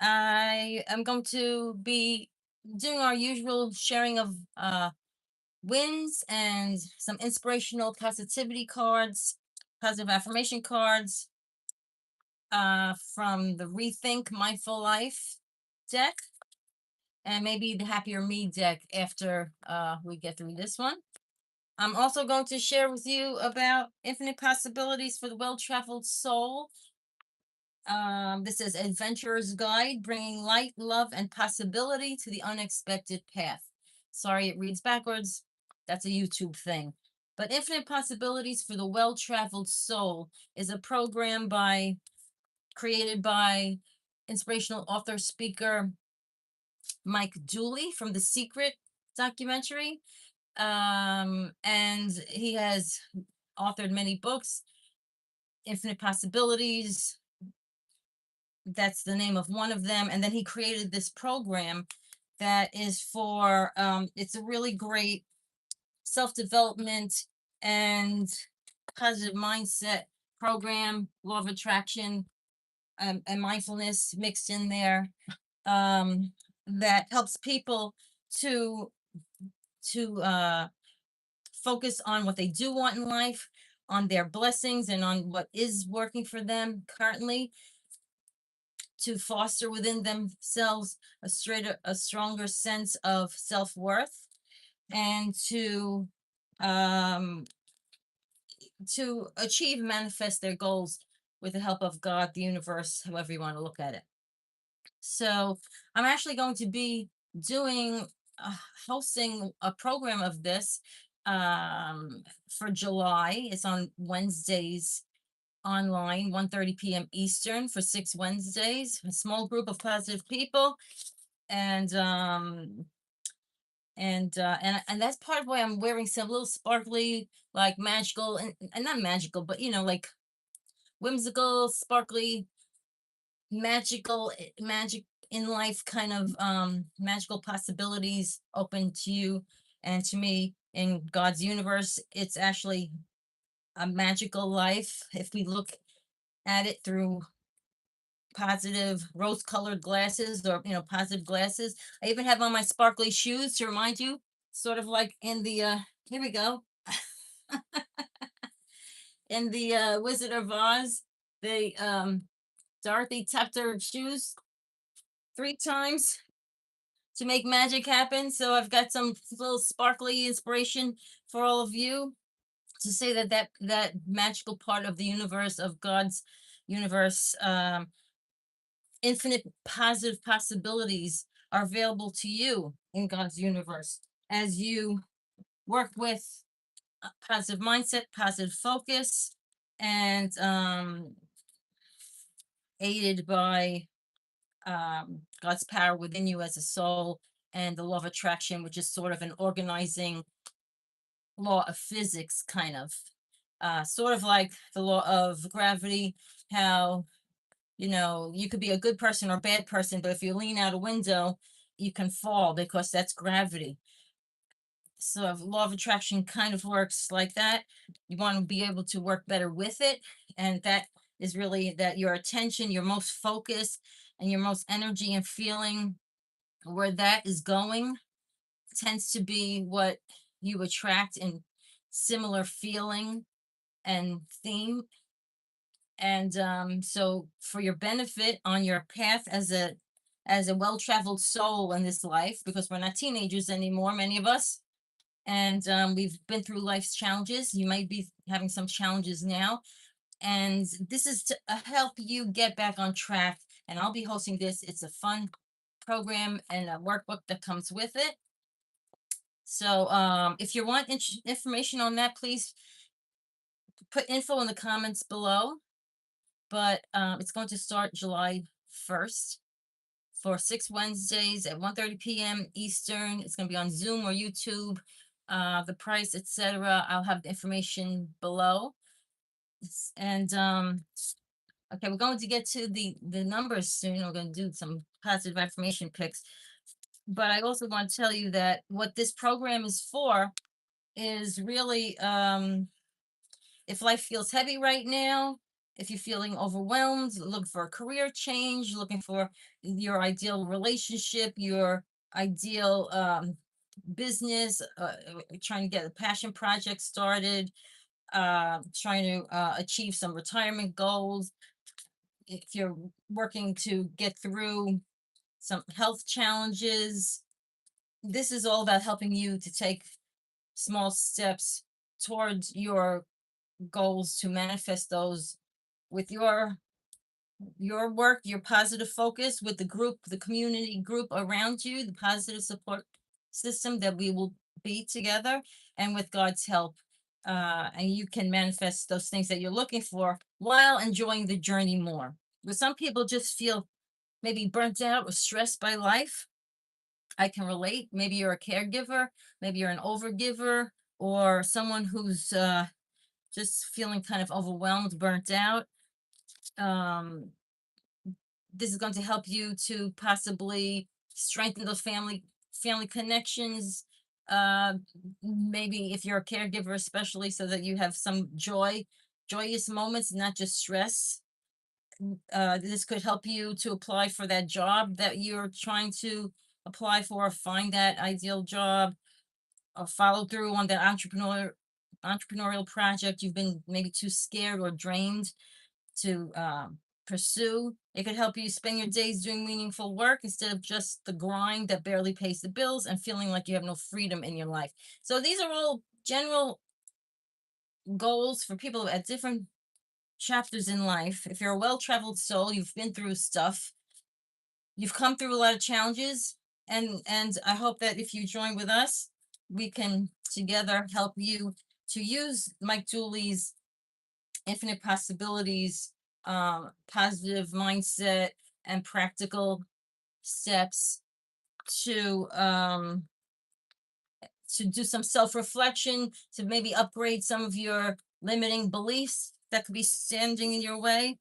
I am going to be doing our usual sharing of wins and some inspirational positivity cards, positive affirmation cards from the Rethink Mindful Life deck, and maybe the Happier Me deck after we get through this one. I'm also going to share with you about infinite possibilities for the well-traveled soul. This is Adventurer's Guide, bringing light, love, and possibility to the unexpected path. Sorry, it reads backwards. That's a YouTube thing. But Infinite Possibilities for the Well-Traveled Soul is a program created by inspirational author speaker Mike Dooley from The Secret documentary. And he has authored many books. Infinite Possibilities, that's the name of one of them. And then he created this program that is for it's a really great self-development and positive mindset program, law of attraction, and mindfulness mixed in there, that helps people to to focus on what they do want in life, on their blessings, and on what is working for them currently, to foster within themselves a stronger sense of self-worth, and um to achieve manifest their goals with the help of God, the universe, however you want to look at it. So I'm actually going to be doing uh, hosting a program of this for July. It's on Wednesdays online, 1:30 p.m. Eastern, for 6 Wednesdays. A small group of positive people, and that's part of why I'm wearing some little sparkly, like magical, and not magical, but like whimsical, sparkly, magic in life kind of magical possibilities open to you and to me in God's universe. It's actually a magical life if we look at it through positive rose colored glasses, or positive glasses. I even have on my sparkly shoes to remind you, sort of like in the here we go, in the Wizard of Oz. They Dorothy tapped her shoes 3 times to make magic happen. So I've got some little sparkly inspiration for all of you to say that magical part of the universe, of God's universe, infinite positive possibilities are available to you in God's universe as you work with a positive mindset, positive focus, and aided by God's power within you as a soul, and the law of attraction, which is sort of an organizing law of physics, kind of. Sort of like the law of gravity, how you could be a good person or a bad person, but if you lean out a window, you can fall because that's gravity. So law of attraction kind of works like that. You want to be able to work better with it, and that is really that your attention, your most focus, and your most energy and feeling, where that is going, tends to be what you attract in similar feeling and theme. And so for your benefit on your path as a well-traveled soul in this life, because we're not teenagers anymore, many of us, and we've been through life's challenges. You might be having some challenges now, and this is to help you get back on track. And I'll be hosting this. It's a fun program and a workbook that comes with it. So if you want information on that, please put info in the comments below. But it's going to start July 1st for 6 Wednesdays at 1:30 p.m. Eastern. It's going to be on Zoom or YouTube. The price, etc. I'll have the information below. And okay, we're going to get to the numbers soon. We're going to do some positive affirmation picks. But I also want to tell you that what this program is for is really, if life feels heavy right now, If you're feeling overwhelmed, look for a career change, looking for your ideal relationship, your ideal business, trying to get a passion project started, trying to achieve some retirement goals. If you're working to get through some health challenges, this is all about helping you to take small steps towards your goals to manifest those with your work, your positive focus with the group, the community group around you, the positive support system that we will be together, and with God's help. And you can manifest those things that you're looking for while enjoying the journey more. But some people just feel maybe burnt out or stressed by life. I can relate. Maybe you're a caregiver, maybe you're an overgiver, or someone who's just feeling kind of overwhelmed, burnt out. Um, this is going to help you to possibly strengthen those family connections. Uh, Maybe if you're a caregiver, especially, so that you have some joyous moments, not just stress. This could help you to apply for that job that you're trying to apply for, find that ideal job, or follow through on that entrepreneurial project you've been maybe too scared or drained to pursue. It could help you spend your days doing meaningful work instead of just the grind that barely pays the bills and feeling like you have no freedom in your life. So these are all general goals for people at different chapters in life. If you're a well-traveled soul, you've been through stuff, you've come through a lot of challenges, and I hope that if you join with us, we can together help you to use Mike Dooley's infinite possibilities, positive mindset, and practical steps to do some self-reflection, to maybe upgrade some of your limiting beliefs that could be standing in your way,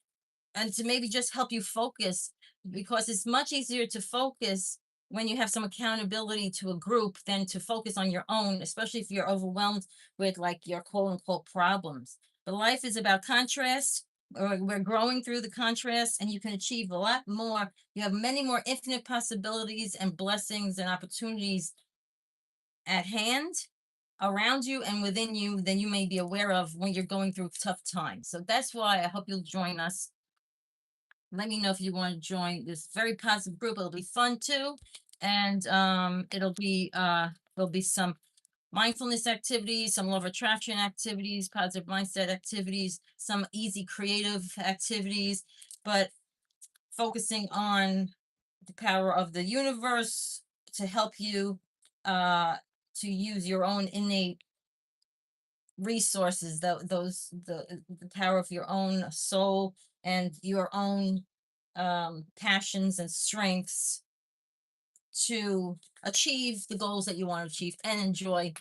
and to maybe just help you focus, because it's much easier to focus when you have some accountability to a group than to focus on your own, especially if you're overwhelmed with like your quote unquote problems. But life is about contrast. We're growing through the contrast, and you can achieve a lot more. You have many more infinite possibilities and blessings and opportunities at hand, around you and within you, than you may be aware of when you're going through tough times. So that's why I hope you'll join us. Let me know if you want to join this very positive group. It'll be fun too. And there'll be some mindfulness activities, some law of attraction activities, positive mindset activities, some easy creative activities, but focusing on the power of the universe to help you uh to use your own innate resources, the power of your own soul and your own passions and strengths to achieve the goals that you want to achieve and enjoy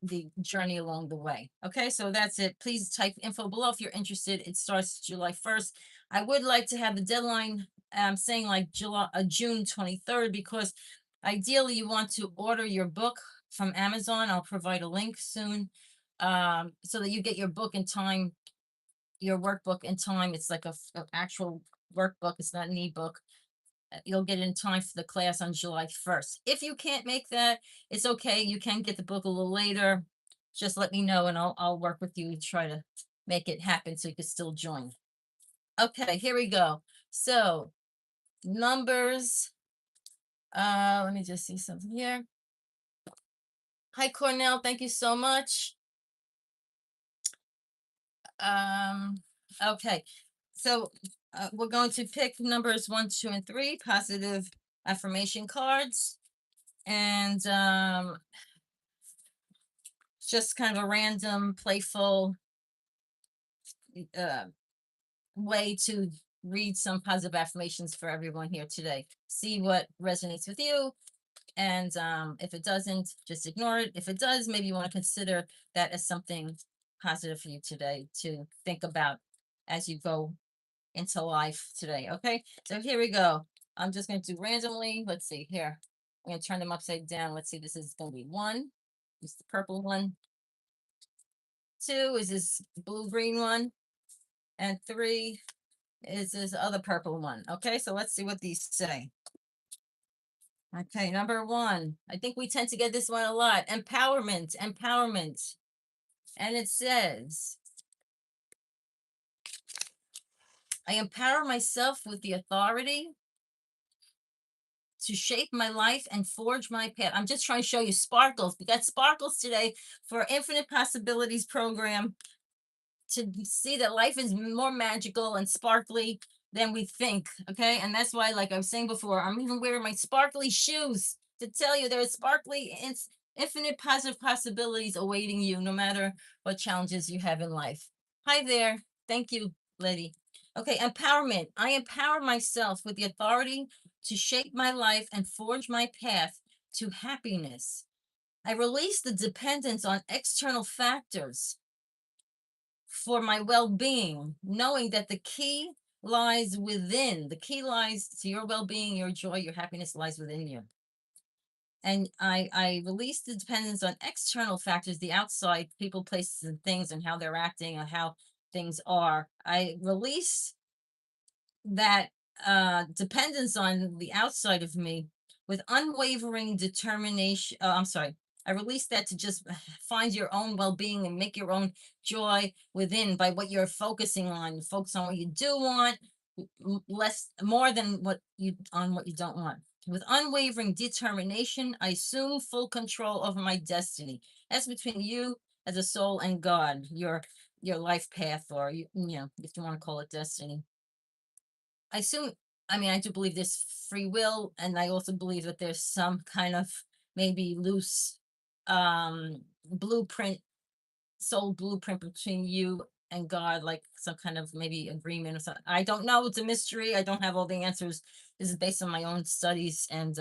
the journey along the way. Okay, so that's it. Please type info below if you're interested. It starts July 1st. I would like to have the deadline, saying like June 23rd, because ideally you want to order your book from Amazon. I'll provide a link soon, so that you get your book in time, your workbook in time. It's like a actual workbook. It's not an ebook. You'll get it in time for the class on July 1st. If you can't make that, it's okay. You can get the book a little later. Just let me know and I'll work with you to try to make it happen so you can still join. Okay, here we go. So numbers. Let me just see something here. Hi Cornell, thank you so much. Um, okay, so we're going to pick numbers 1, 2, and 3, positive affirmation cards. And just kind of a random, playful uh, way to read some positive affirmations for everyone here today. See what resonates with you. And if it doesn't, just ignore it. If it does, maybe you want to consider that as something positive for you today to think about as you go into life today. Okay, so here we go. I'm just going to do randomly. Let's see here. I'm going to turn them upside down. Let's see. This is going to be 1. This is the purple one. 2 is this blue green one. and 3 is this other purple one. Okay, so let's see what these say. Okay, number 1. I think we tend to get this one a lot. Empowerment, empowerment. And it says, I empower myself with the authority to shape my life and forge my path. I'm just trying to show you sparkles. We got sparkles today for Infinite Possibilities program, to see that life is more magical and sparkly than we think. Okay. And that's why, like I was saying before, I'm even wearing my sparkly shoes to tell you there's sparkly, it's infinite positive possibilities awaiting you, no matter what challenges you have in life. Hi there. Thank you, Letty. Okay. Empowerment. I empower myself with the authority to shape my life and forge my path to happiness. I release the dependence on external factors for my well-being, knowing that the key lies within. The key lies to your well-being, your joy, your happiness lies within you. And I release the dependence on external factors, the outside people, places, and things, and how they're acting and how things are. I release that dependence on the outside of me with unwavering determination. I'm sorry. I release that to just find your own well-being and make your own joy within by what you're focusing on. Focus on what you do want, less more than what you on what you don't want. With unwavering determination, I assume full control over my destiny. That's between you as a soul and God, your life path, or you know, if you want to call it destiny. I assume, I mean, I do believe there's free will, and I also believe that there's some kind of maybe loose blueprint, soul blueprint between you and God, like some kind of maybe agreement or something. I don't know. It's a mystery. I don't have all the answers. This is based on my own studies and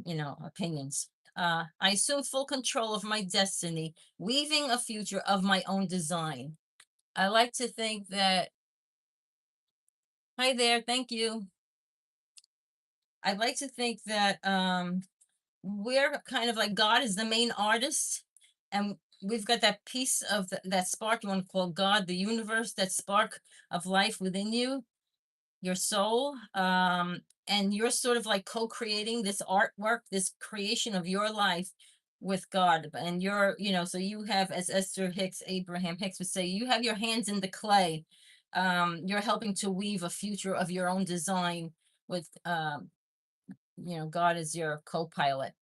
opinions. I assume full control of my destiny, weaving a future of my own design. I like to think that, hi there, thank you. I'd like to think that we're kind of like God is the main artist, and we've got that piece of that spark you want to call God, the universe, that spark of life within you, your soul. And you're sort of like co-creating this artwork, this creation of your life with God. And you're, so you have, as Esther Hicks, Abraham Hicks would say, you have your hands in the clay. You're helping to weave a future of your own design with God is your co-pilot.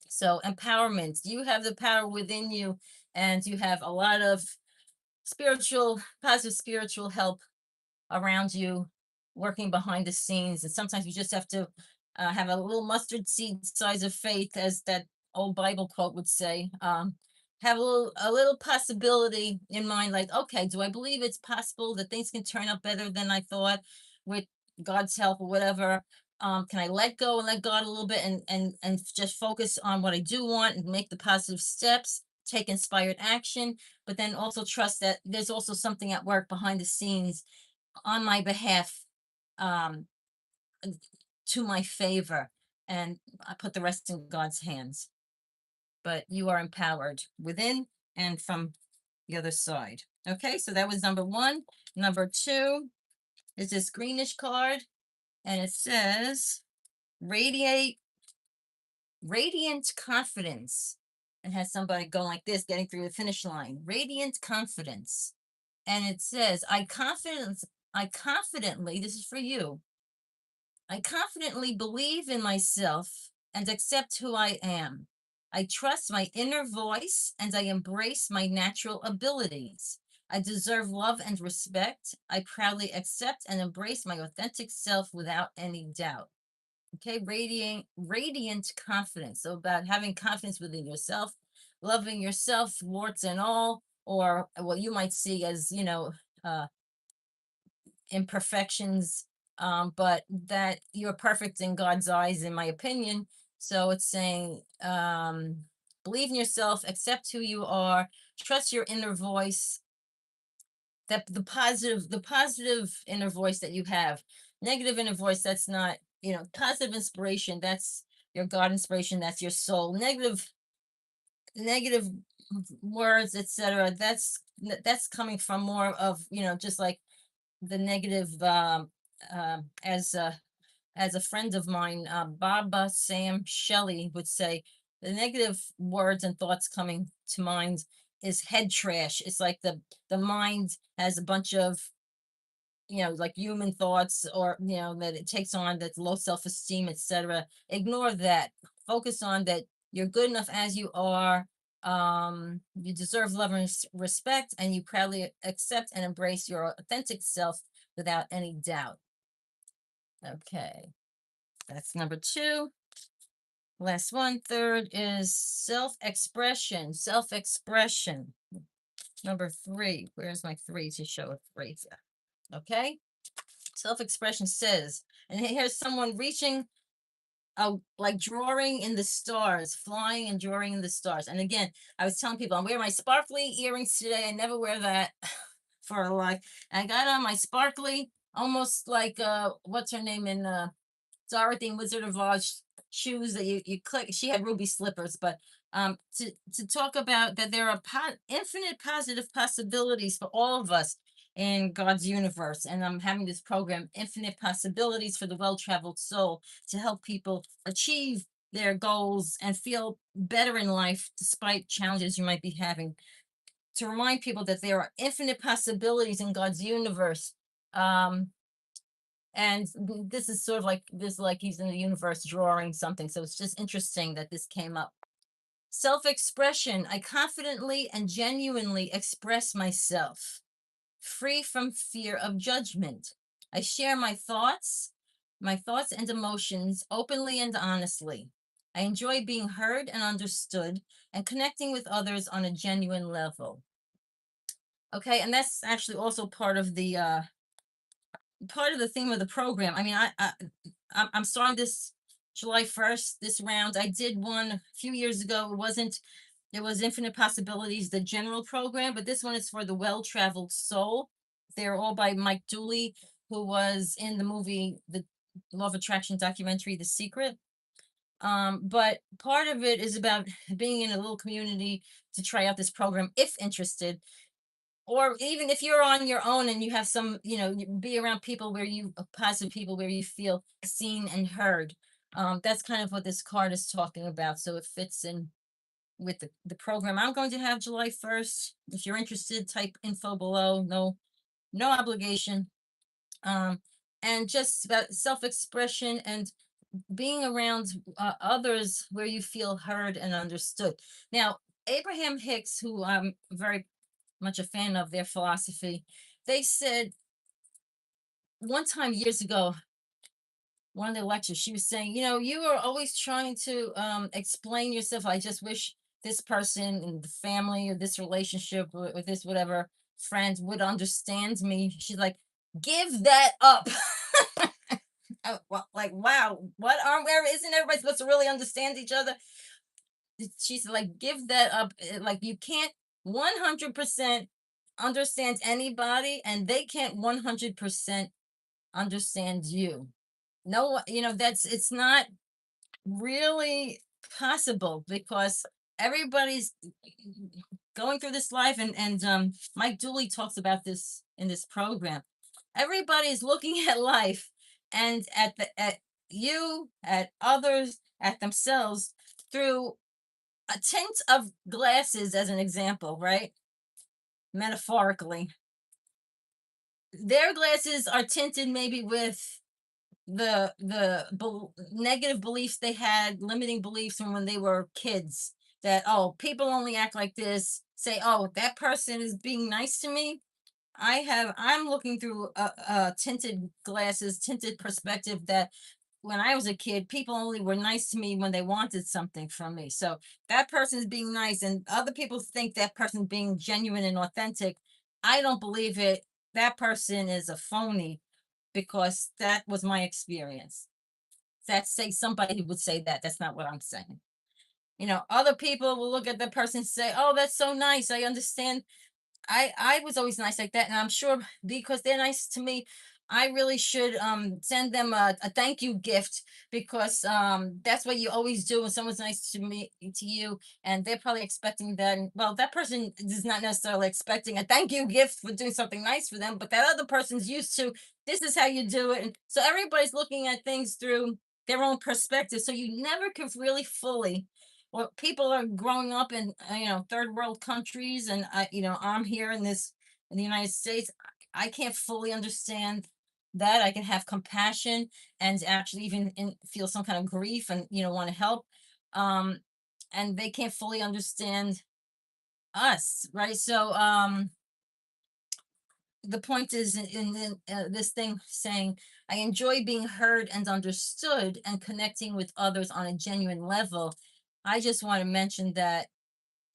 So empowerment, you have the power within you, and you have a lot of positive spiritual help around you, working behind the scenes. And sometimes you just have to have a little mustard seed size of faith, as that old Bible quote would say. Have a little possibility in mind, like, okay, do I believe it's possible that things can turn out better than I thought with God's help or whatever? Can I let go and let God a little bit, and just focus on what I do want and make the positive steps, take inspired action, but then also trust that there's also something at work behind the scenes on my behalf, um, to my favor, and I put the rest in God's hands. But you are empowered within and from the other side. Okay, so that was number 1. Number 2 is this greenish card, and it says radiate radiant confidence. It has somebody going like this, getting through the finish line. Radiant confidence. And it says, I confidently, this is for you. I confidently believe in myself and accept who I am. I trust my inner voice and I embrace my natural abilities. I deserve love and respect. I proudly accept and embrace my authentic self without any doubt. Okay, radiant confidence. So about having confidence within yourself, loving yourself, warts and all, or what you might see as, uh, imperfections, but that you're perfect in God's eyes, in my opinion. So it's saying, believe in yourself, accept who you are, trust your inner voice, that the positive inner voice that you have. Negative inner voice, that's not, positive inspiration, that's your God inspiration, that's your soul. Negative words, etc. That's coming from more of, just like the negative, as a friend of mine, Baba Sam Shelley would say, the negative words and thoughts coming to mind is head trash. It's like the mind has a bunch of, like human thoughts, or that it takes on, that's low self-esteem, etc. Ignore that. Focus on that you're good enough as you are. You deserve love and respect, and you proudly accept and embrace your authentic self without any doubt. Okay, that's number two. Last one, third, is self-expression. Self-expression. Number three. Where's my three to show a three? Okay. Self-expression says, and here's someone reaching out, like drawing in the stars, flying and drawing in the stars. And again, I was telling people I'm wearing my sparkly earrings today. I never wear that for a life. I got on my sparkly, almost like what's her name in Dorothy and Wizard of Oz shoes that you click. She had ruby slippers, but to talk about that there are infinite positive possibilities for all of us in God's universe, and I'm having this program, Infinite Possibilities for the Well-Traveled Soul, to help people achieve their goals and feel better in life despite challenges you might be having. To remind people that there are infinite possibilities in God's universe. And this is sort of like this, like he's in the universe drawing something. So it's just interesting that this came up. Self-expression. I confidently and genuinely express myself, free from fear of judgment. I share my thoughts and emotions openly and honestly. I enjoy being heard and understood and connecting with others on a genuine level. Okay, and that's actually also part of the theme of the program. I mean, I'm starting this July 1st, this round. I did one a few years ago. It was Infinite Possibilities, the general program, but this one is for the well-traveled soul. They're all by Mike Dooley, who was in the movie, the Law of Attraction documentary, The Secret. But part of it is about being in a little community to try out this program if interested, or even if you're on your own and you have some, be around people where positive people where you feel seen and heard. That's kind of what this card is talking about. So it fits in with the program I'm going to have July 1st. If you're interested, type info below. No obligation. And just about self-expression and being around others where you feel heard and understood. Now, Abraham Hicks, who I'm very much a fan of their philosophy, they said one time years ago, one of the lectures, she was saying, you are always trying to explain yourself. I just wish this person in the family or this relationship or this whatever friend would understand me. She's like, give that up. Well, like, wow, what where isn't everybody supposed to really understand each other? She's like, give that up. Like, you can't 100% understand anybody, and they can't 100% understand you. No, it's not really possible, because everybody's going through this life, and Mike Dooley talks about this in this program. Everybody's looking at life and at you, at others, at themselves through a tint of glasses, as an example, right? Metaphorically, their glasses are tinted maybe with the negative beliefs they had, limiting beliefs from when they were kids, that, oh, people only act like this. Say, oh, that person is being nice to me. I'm looking through tinted glasses, tinted perspective, that when I was a kid, people only were nice to me when they wanted something from me. So that person is being nice, and other people think that person being genuine and authentic. I don't believe it. That person is a phony, because that was my experience. That's say somebody would say that. That's not what I'm saying. Other people will look at the person and say, "Oh, that's so nice. I understand. I was always nice like that, and I'm sure because they're nice to me, I really should send them a thank you gift, because that's what you always do when someone's nice to me to you, and they're probably expecting that. Well, that person is not necessarily expecting a thank you gift for doing something nice for them, but that other person's used to, this is how you do it. And so everybody's looking at things through their own perspective. So you never can really fully, well, people are growing up in third world countries, and I'm here in this in the United States. I can't fully understand that. I can have compassion and actually even feel some kind of grief and want to help. Um, and they can't fully understand us, right? So the point is in this thing saying, I enjoy being heard and understood and connecting with others on a genuine level. I just want to mention that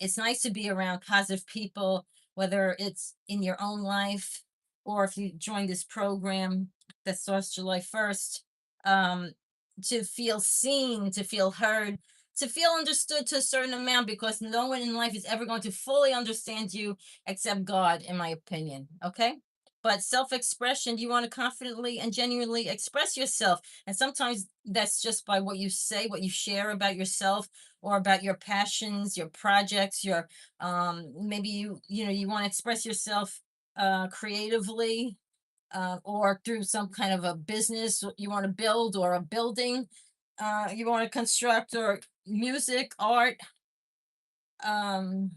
it's nice to be around positive people, whether it's in your own life or if you join this program that starts July 1st, um, to feel seen, to feel heard, to feel understood to a certain amount, because no one in life is ever going to fully understand you except God, in my opinion. Okay. But self expression, you want to confidently and genuinely express yourself. And sometimes that's just by what you say, what you share about yourself, or about your passions, your projects, your maybe you want to express yourself creatively, or through some kind of a business you want to build, or a building you want to construct, or music, art. um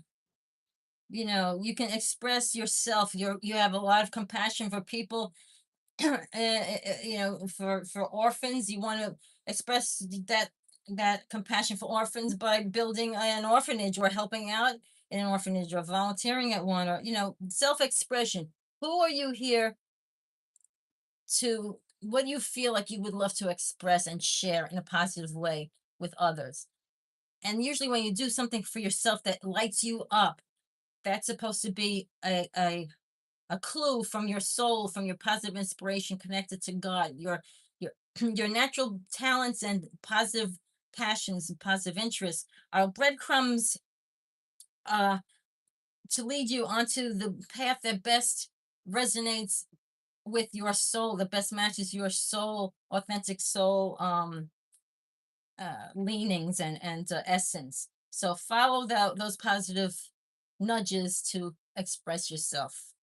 you can express yourself. You have a lot of compassion for people, for orphans. You want to express that compassion for orphans by building an orphanage, or helping out in an orphanage, or volunteering at one, or self-expression. Who are you here to? What do you feel like you would love to express and share in a positive way with others? And usually when you do something for yourself that lights you up, that's supposed to be a clue from your soul, from your positive inspiration connected to God, your your natural talents and positive passions and positive interests are breadcrumbs uh, to lead you onto the path that best resonates with your soul, that best matches your soul, authentic soul leanings and essence. So follow those positive nudges to express yourself.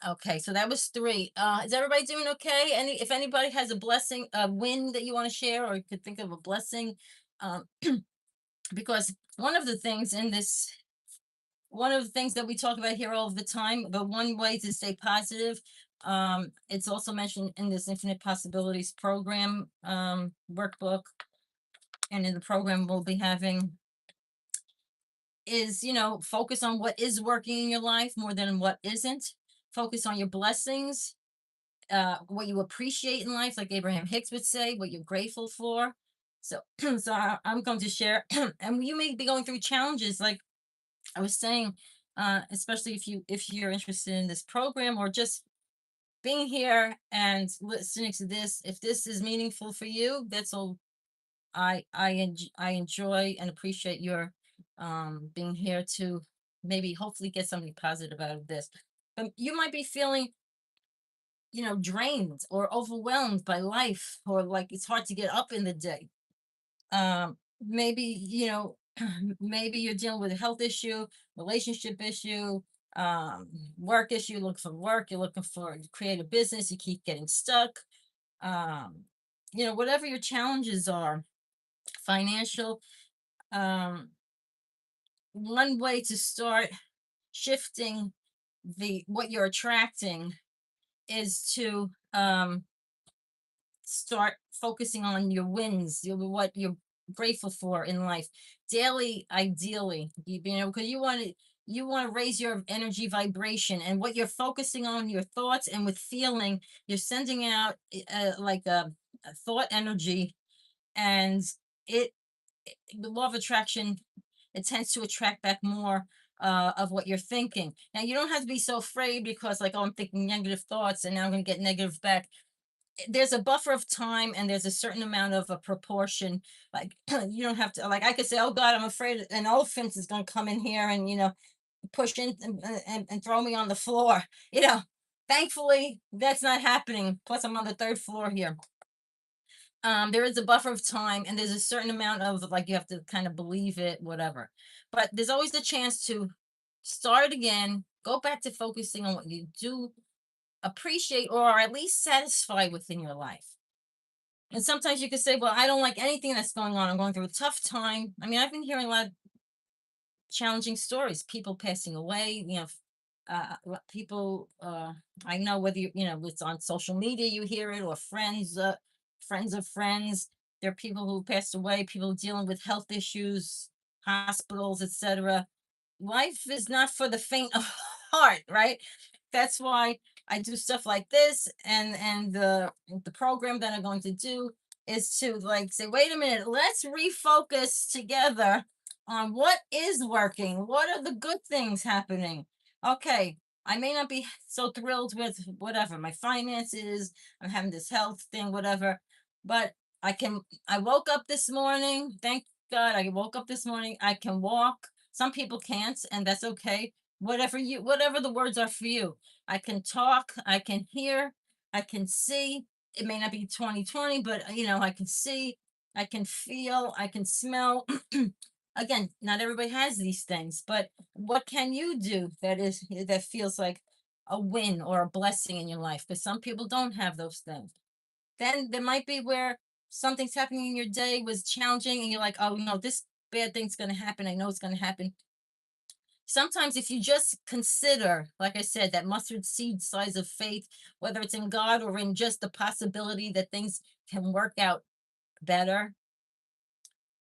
Okay, so that was three. Is everybody doing okay? If anybody has a blessing, a win that you want to share, or you could think of a blessing, um, because one of the things that we talk about here all the time, the one way to stay positive, it's also mentioned in this Infinite Possibilities program workbook, and in the program we'll be having, is focus on what is working in your life more than what isn't. Focus on your blessings, what you appreciate in life, like Abraham Hicks would say, what you're grateful for. So, I'm going to share, and you may be going through challenges, like I was saying, especially if you're interested in this program, or just being here and listening to this. If this is meaningful for you, that's all. I enjoy and appreciate your being here to maybe hopefully get something positive out of this. You might be feeling drained or overwhelmed by life, or like it's hard to get up in the day. Maybe, maybe you're dealing with a health issue, relationship issue, um, work issue, looking for work, you're looking for to create a business, you keep getting stuck. Um, whatever your challenges are, financial, um, one way to start shifting the what you're attracting is to start focusing on your wins, what you're grateful for in life daily. Ideally, because you want to raise your energy vibration, and what you're focusing on, your thoughts, and with feeling, you're sending out like a thought energy, and it the law of attraction, it tends to attract back more of what you're thinking. Now, you don't have to be so afraid, because like, oh, I'm thinking negative thoughts and now I'm going to get negative back. There's a buffer of time, and there's a certain amount of a proportion. Like, you don't have to, like, I could say, oh God, I'm afraid an elephant is going to come in here and push in and throw me on the floor. you know Thankfully, that's not happening. Plus, I'm on the third floor here. There is a buffer of time, and there's a certain amount of like you have to kind of believe it, whatever. But there's always a chance to start again, go back to focusing on what you do appreciate or are at least satisfied within your life. And sometimes you could say, well, I don't like anything that's going on. I'm going through a tough time. I mean, I've been hearing a lot of challenging stories, people passing away, people, I know whether it's on social media, you hear it, or friends, friends of friends. There are people who passed away, people dealing with health issues, hospitals, etc. Life is not for the faint of heart, right? That's why I do stuff like this, and the program that I'm going to do is to like say, wait a minute, let's refocus together on what is working. What are the good things happening? Okay, I may not be so thrilled with whatever my finances. I'm having this health thing, whatever, but I woke up this morning. Thank God, I woke up this morning. I can walk. Some people can't, and that's okay. Whatever the words are for you. I can talk, I can hear, I can see. It may not be 2020, but I can see, I can feel, I can smell. Again, not everybody has these things, but what can you do that feels like a win or a blessing in your life? Because some people don't have those things. Then there might be where something's happening in your day was challenging, and you're like, oh no, this bad thing's going to happen. I know it's going to happen. Sometimes if you just consider, like I said, that mustard seed size of faith, whether it's in God or in just the possibility that things can work out better,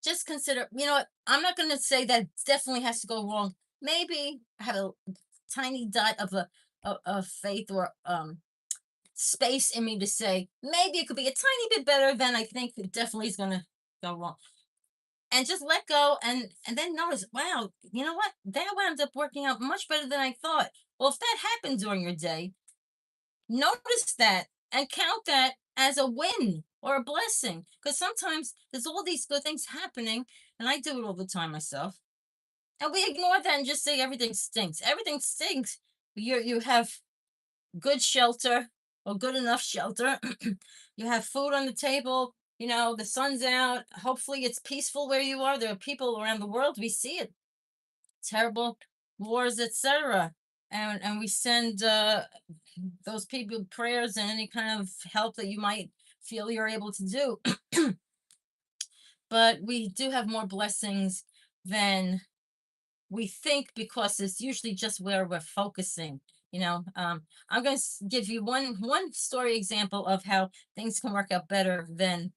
just consider, what, I'm not going to say that definitely has to go wrong. Maybe have a tiny dot of of faith or space in me to say maybe it could be a tiny bit better than I think it definitely is going to go wrong, and just let go, and then notice, wow, you know what, that wound up working out much better than I thought. Well, if that happened during your day, notice that and count that as a win or a blessing, because sometimes there's all these good things happening, and I do it all the time myself, and we ignore that and just say everything stinks. Everything stinks. You have good shelter, or good enough shelter. You have food on the table. The sun's out. Hopefully, it's peaceful where you are. There are people around the world. We see it. Terrible wars, etc. And we send those people prayers and any kind of help that you might feel you're able to do. But we do have more blessings than we think, because it's usually just where we're focusing. I'm going to give you one story example of how things can work out better than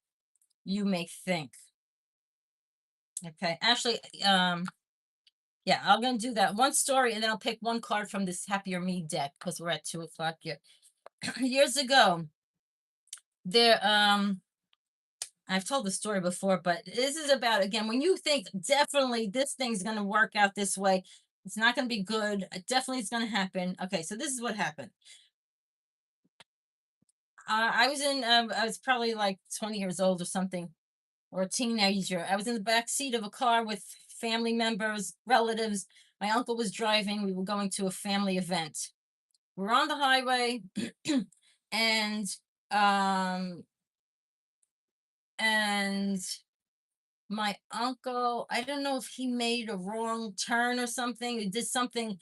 you may think. Okay, actually, yeah, I'm going to do that one story, and then I'll pick one card from this Happier Me deck, because we're at 2 o'clock here. Years ago, there I've told the story before, but this is about, again, when you think definitely this thing's going to work out this way, it's not going to be good. Definitely it's going to happen. Okay, so this is what happened. I was probably like 20 years old or something, or a teenager. I was in the back seat of a car with family members, relatives. My uncle was driving. We were going to a family event. We're on the highway, and um, and my uncle, I don't know if he made a wrong turn or something. He did something,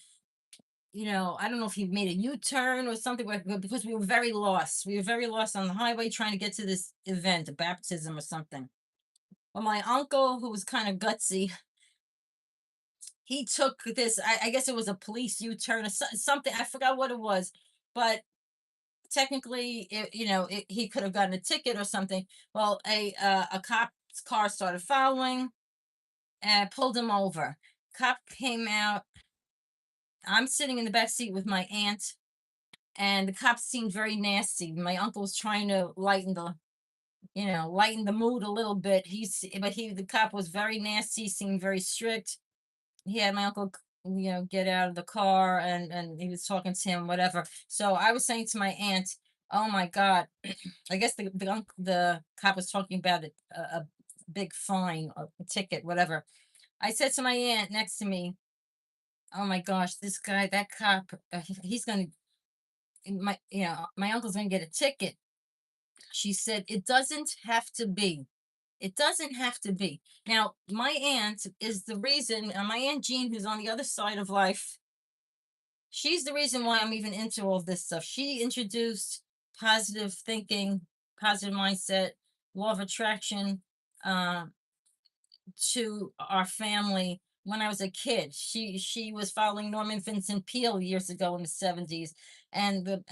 I don't know if he made a U-turn or something, because we were very lost. We were very lost on the highway trying to get to this event, a baptism or something. Well, my uncle, who was kind of gutsy, he took this, I guess it was a police U-turn or something. I forgot what it was, but technically, he could have gotten a ticket or something. Well, a cop's car started following and pulled him over. Cop came out. I'm sitting in the back seat with my aunt, and the cop seemed very nasty. My uncle was trying to lighten the mood a little bit. The cop was very nasty, seemed very strict. He had my uncle, get out of the car, and he was talking to him, whatever. So I was saying to my aunt, "Oh my God," I guess the cop was talking about it, a big fine or a ticket, whatever. I said to my aunt next to me, "Oh my gosh, this guy, that cop, he's gonna." my uncle's gonna get a ticket. She said, it doesn't have to be. It doesn't have to be. Now, my aunt is the reason, my Aunt Jean, who's on the other side of life, she's the reason why I'm even into all this stuff. She introduced positive thinking, positive mindset, law of attraction, uh, to our family when I was a kid. She was following Norman Vincent Peale years ago in the 70s, and the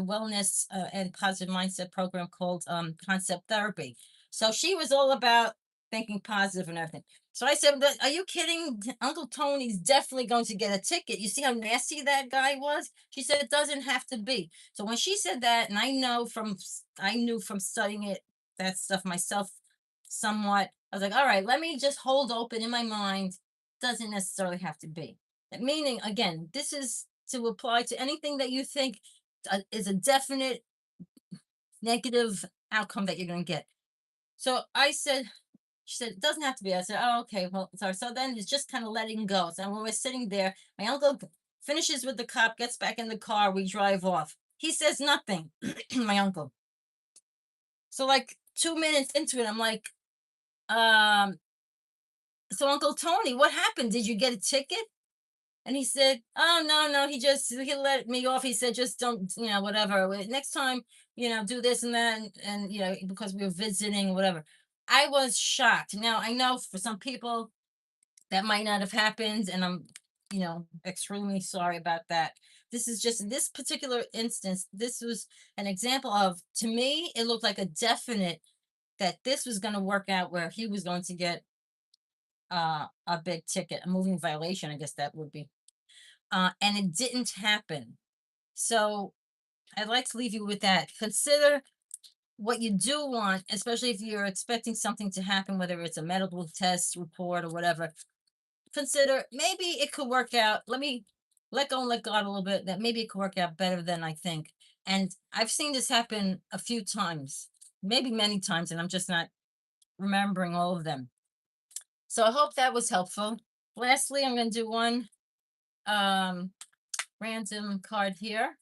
wellness and positive mindset program called Concept Therapy. So she was all about thinking positive and everything. So I said, "Are you kidding? Uncle Tony's definitely going to get a ticket. You see how nasty that guy was?" She said, "It doesn't have to be." So when she said that, and I knew from studying that stuff myself somewhat. I was like, all right, let me just hold open in my mind. Doesn't necessarily have to be. Meaning, again, this is to apply to anything that you think is a definite negative outcome that you're going to get. So I said, she said, it doesn't have to be. I said, oh, okay. Well, sorry. So then it's just kind of letting go. So when we're sitting there, my uncle finishes with the cop, gets back in the car, we drive off. He says nothing, my uncle. So, like 2 minutes into it, I'm like, um, so Uncle Tony, what happened? Did you get a ticket? And he said, oh, no, no, he let me off. He said, just don't, whatever. Next time, do this and that. And because we were visiting, whatever. I was shocked. Now, I know for some people that might not have happened. And I'm, extremely sorry about that. This is just in this particular instance, this was an example of, to me, it looked like a definite that this was going to work out where he was going to get a big ticket, a moving violation, I guess that would be. And it didn't happen. So I'd like to leave you with that. Consider what you do want, especially if you're expecting something to happen, whether it's a medical test report or whatever. Consider maybe it could work out. Let me let go and let God a little bit, that maybe it could work out better than I think. And I've seen this happen a few times, maybe many times, and I'm just not remembering all of them. So I hope that was helpful. Lastly, I'm going to do one um, random card here.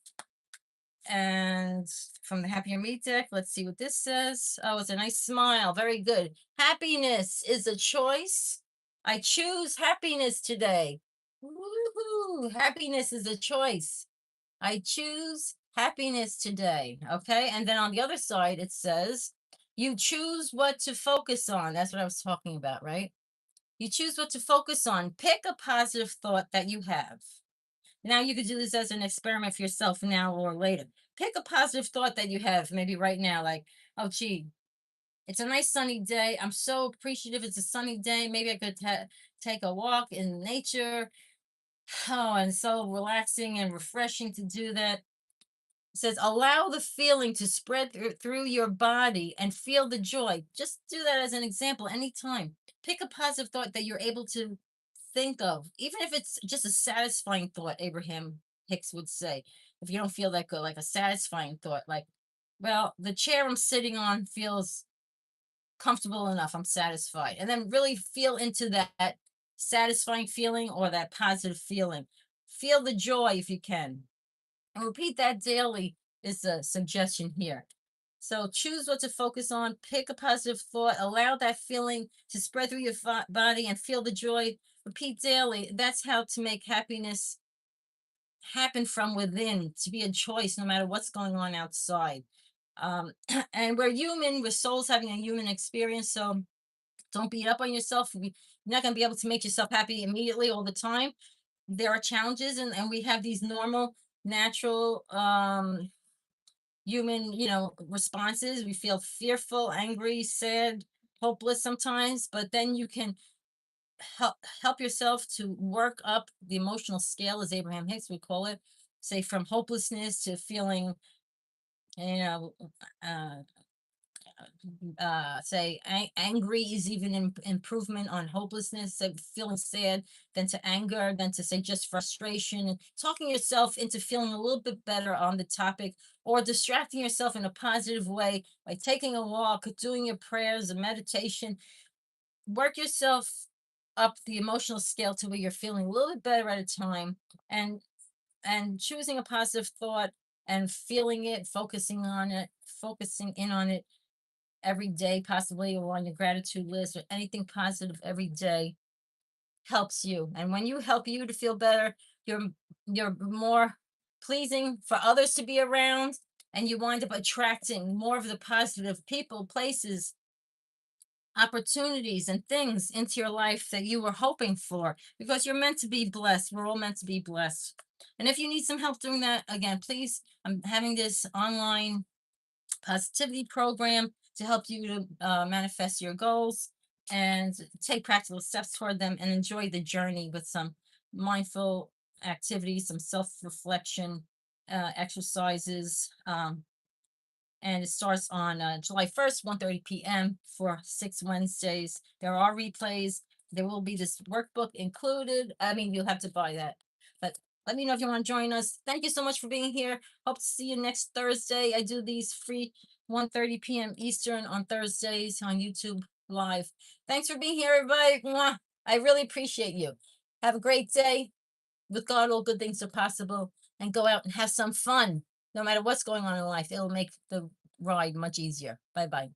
And from the Happier Me deck, let's see what this says. Oh, it's a nice smile. Very good. Happiness is a choice. I choose happiness today. Woohoo! Happiness is a choice. I choose happiness today. Okay. And then on the other side, it says, you choose what to focus on. That's what I was talking about, right? You choose what to focus on. Pick a positive thought that you have. Now you could do this as an experiment for yourself now or later. Pick a positive thought that you have, maybe right now, like, oh, gee, it's a nice sunny day. I'm so appreciative it's a sunny day. Maybe I could take a walk in nature. Oh, and so relaxing and refreshing to do that. It says, allow the feeling to spread through your body and feel the joy. Just do that as an example anytime. Pick a positive thought that you're able to think of, even if it's just a satisfying thought, Abraham Hicks would say. If you don't feel that good, like a satisfying thought, like, well, the chair I'm sitting on feels comfortable enough. I'm satisfied. And then really feel into that satisfying feeling or that positive feeling. Feel the joy if you can. And repeat that daily is a suggestion here. So choose what to focus on, pick a positive thought, allow that feeling to spread through your body and feel the joy. Repeat daily. That's how to make happiness happen from within, to be a choice no matter what's going on outside. And we're human, we're souls having a human experience. So don't beat up on yourself. You're not going to be able to make yourself happy immediately all the time. There are challenges, and we have these normal, natural human, responses. We feel fearful, angry, sad, hopeless sometimes, but then you can help yourself to work up the emotional scale, as Abraham Hicks would call it, say from hopelessness to feeling, you know, uh, say angry is even improvement on hopelessness. So feeling sad, then to anger, then to say just frustration, and talking yourself into feeling a little bit better on the topic, or distracting yourself in a positive way by taking a walk, doing your prayers, a meditation. Work yourself up the emotional scale to where you're feeling a little bit better at a time, and choosing a positive thought and feeling it, focusing in on it every day, possibly, or on your gratitude list, or anything positive every day helps you. And when you help you to feel better, you're you're more pleasing for others to be around, and you wind up attracting more of the positive people, places, opportunities, and things into your life that you were hoping for, because you're meant to be blessed. We're all meant to be blessed. And if you need some help doing that, again, please, I'm having this online positivity program to help you to manifest your goals and take practical steps toward them, and enjoy the journey with some mindful activities, some self reflection exercises. And it starts on July 1st, 1:30 p.m. for 6 Wednesdays. There are replays. There will be this workbook included. I mean, you'll have to buy that. But let me know if you want to join us. Thank you so much for being here. Hope to see you next Thursday. I do these free 1:30 p.m. Eastern on Thursdays on YouTube Live. Thanks for being here, everybody. Mwah. I really appreciate you. Have a great day. With God, all good things are possible. And go out and have some fun. No matter what's going on in life, it'll make the ride much easier. Bye bye.